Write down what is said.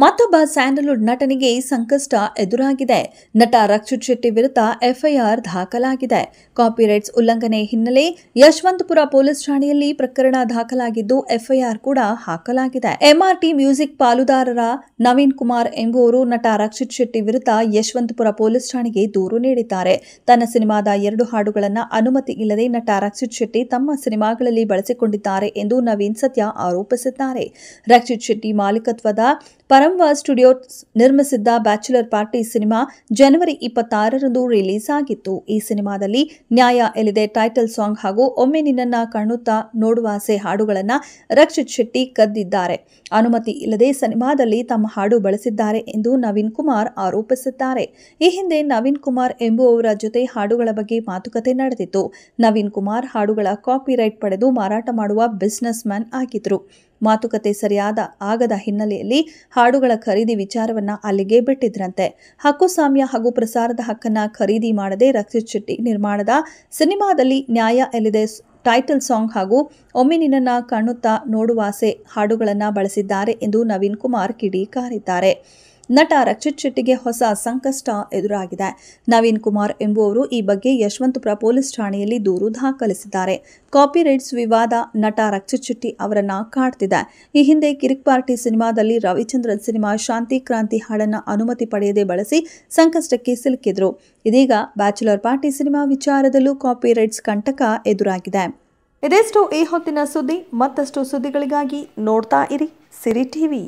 ಮತ್ತೊಬ್ಬ ಸ್ಯಾಂಡಲ್ವುಡ್ ನಟನಿಗೆ ಸಂಕಷ್ಟ ಎದುರಾಗಿದೆ. ನಟ ರಕ್ಷಿತ್ ಶೆಟ್ಟಿ ವಿರುದ್ಧ ಎಫ್ಐಆರ್ ದಾಖಲಾಗಿದೆ. ಕಾಪಿರೈಟ್ಸ್ ಉಲ್ಲಂಘನೆ ಹಿನ್ನೆಲೆ ಯಶವಂತಪುರ ಪೊಲೀಸ್ ಠಾಣೆಯಲ್ಲಿ ಪ್ರಕರಣ ದಾಖಲಾಗಿದ್ದು ಎಫ್ಐಆರ್ ಕೂಡ ಹಾಕಲಾಗಿದೆ. ಎಂಆರ್ಟಿ ಮ್ಯೂಸಿಕ್ ಪಾಲುದಾರರ ನವೀನ್ ಕುಮಾರ್ ಎಂಬುವರು ನಟ ರಕ್ಷಿತ್ ಶೆಟ್ಟಿ ವಿರುದ್ಧ ಯಶವಂತಪುರ ಪೊಲೀಸ್ ಠಾಣೆಗೆ ದೂರು ನೀಡಿದ್ದಾರೆ. ತನ್ನ ಸಿನಿಮಾದ 2 ಹಾಡುಗಳನ್ನು ಅನುಮತಿ ಇಲ್ಲದೆ ನಟ ರಕ್ಷಿತ್ ಶೆಟ್ಟಿ ತಮ್ಮ ಸಿನಿಮಾಗಳಲ್ಲಿ ಬಳಸಿಕೊಂಡಿದ್ದಾರೆ ಎಂದು ನವೀನ್ ಸತ್ಯ ಆರೋಪಿಸಿದ್ದಾರೆ. ರಕ್ಷಿತ್ ಶೆಟ್ಟಿ ಮಾಲೀಕತ್ವದ ಪರಂವಾಸ್ ಸ್ಟುಡಿಯೋಸ್ ನಿರ್ಮಿಸಿದ್ದ ಬ್ಯಾಚುಲರ್ ಪಾರ್ಟಿ ಸಿನಿಮಾ ಜನವರಿ 26ರಂದು ರಿಲೀಸ್ ಆಗಿತ್ತು. ಈ ಸಿನಿಮಾದಲ್ಲಿ ನ್ಯಾಯ ಎಲ್ಲಿದೆ ಟೈಟಲ್ ಸಾಂಗ್ ಹಾಗೂ ಒಮ್ಮೆ ನಿನ್ನನ್ನ ಕಣ್ಣುತ್ತಾ ನೋಡುವಾಸೆ ಹಾಡುಗಳನ್ನು ರಕ್ಷಿತ್ ಶೆಟ್ಟಿ ಕದ್ದಿದ್ದಾರೆ. ಅನುಮತಿ ಇಲ್ಲದೆ ಸಿನಿಮಾದಲ್ಲಿ ತಮ್ಮ ಹಾಡು ಬಳಸಿದ್ದಾರೆ ಎಂದು ನವೀನ್ ಕುಮಾರ್ ಆರೋಪಿಸಿದ್ದಾರೆ. ಈ ಹಿಂದೆ ನವೀನ್ ಕುಮಾರ್ ಎಂಬುವವರ ಜೊತೆ ಹಾಡುಗಳ ಬಗ್ಗೆ ಮಾತುಕತೆ ನಡೆದಿತ್ತು. ನವೀನ್ ಕುಮಾರ್ ಹಾಡುಗಳ ಕಾಪಿರೈಟ್ ಪಡೆದು ಮಾರಾಟ ಮಾಡುವ ಬಿಸಿನೆಸ್ ಮ್ಯಾನ್ ಆಗಿದ್ರು. ಮಾತುಕತೆ ಆಗದ ಹಿನ್ನೆಲೆಯಲ್ಲಿ ಹಾಡುಗಳ ಖರೀದಿ ವಿಚಾರವನ್ನ ಅಲ್ಲಿಗೆ ಬಿಟ್ಟಿದ್ರಂತೆ. ಹಕ್ಕುಸ್ವಾಮ್ಯ ಹಾಗೂ ಪ್ರಸಾರದ ಹಕ್ಕನ್ನ ಖರೀದಿ ಮಾಡದೆ ರಕ್ಷಿತ್ ಶೆಟ್ಟಿ ನಿರ್ಮಾಣದ ಸಿನಿಮಾದಲ್ಲಿ ನ್ಯಾಯ ಎಲ್ಲಿದೆ ಟೈಟಲ್ ಸಾಂಗ್ ಹಾಗೂ ಒಮ್ಮೆ ನಿನ್ನನ್ನ ಕಣ್ಣುತ್ತಾ ನೋಡುವಾಸೆ ಹಾಡುಗಳನ್ನು ಬಳಸಿದ್ದಾರೆ ಎಂದು ನವೀನ್ ಕುಮಾರ್ ಕಿಡಿಕಾರಿದ್ದಾರೆ. ನಟ ರಕ್ಷಿತ್ ಶೆಟ್ಟಿಗೆ ಹೊಸ ಸಂಕಷ್ಟ ಎದುರಾಗಿದೆ. ನವೀನ್ ಕುಮಾರ್ ಎಂಬುವರು ಈ ಬಗ್ಗೆ ಯಶವಂತಪುರ ಪೊಲೀಸ್ ಠಾಣೆಯಲ್ಲಿ ದೂರು ದಾಖಲಿಸಿದ್ದಾರೆ. ಕಾಪಿರೈಟ್ಸ್ ವಿವಾದ ನಟ ರಕ್ಷಿತ್ ಶೆಟ್ಟಿ ಅವರನ್ನ ಕಾಡ್ತಿದೆ. ಈ ಹಿಂದೆ ಕಿರಿಕ್ ಪಾರ್ಟಿ ಸಿನಿಮಾದಲ್ಲಿ ರವಿಚಂದ್ರನ್ ಸಿನಿಮಾ ಶಾಂತಿ ಕ್ರಾಂತಿ ಹಾಡನ್ನು ಅನುಮತಿ ಪಡೆಯದೆ ಬಳಸಿ ಸಂಕಷ್ಟಕ್ಕೆ ಸಿಲುಕಿದ್ರು. ಇದೀಗ ಬ್ಯಾಚುಲರ್ ಪಾರ್ಟಿ ಸಿನಿಮಾ ವಿಚಾರದಲ್ಲೂ ಕಾಪಿರೈಟ್ಸ್ ಕಂಟಕ ಎದುರಾಗಿದೆ. ಇದೆಷ್ಟು ಈ ಹೊತ್ತಿನ ಸುದ್ದಿ. ಮತ್ತಷ್ಟು ಸುದ್ದಿಗಳಿಗಾಗಿ ನೋಡ್ತಾ ಇರಿ ಸಿರಿ ಟಿವಿ.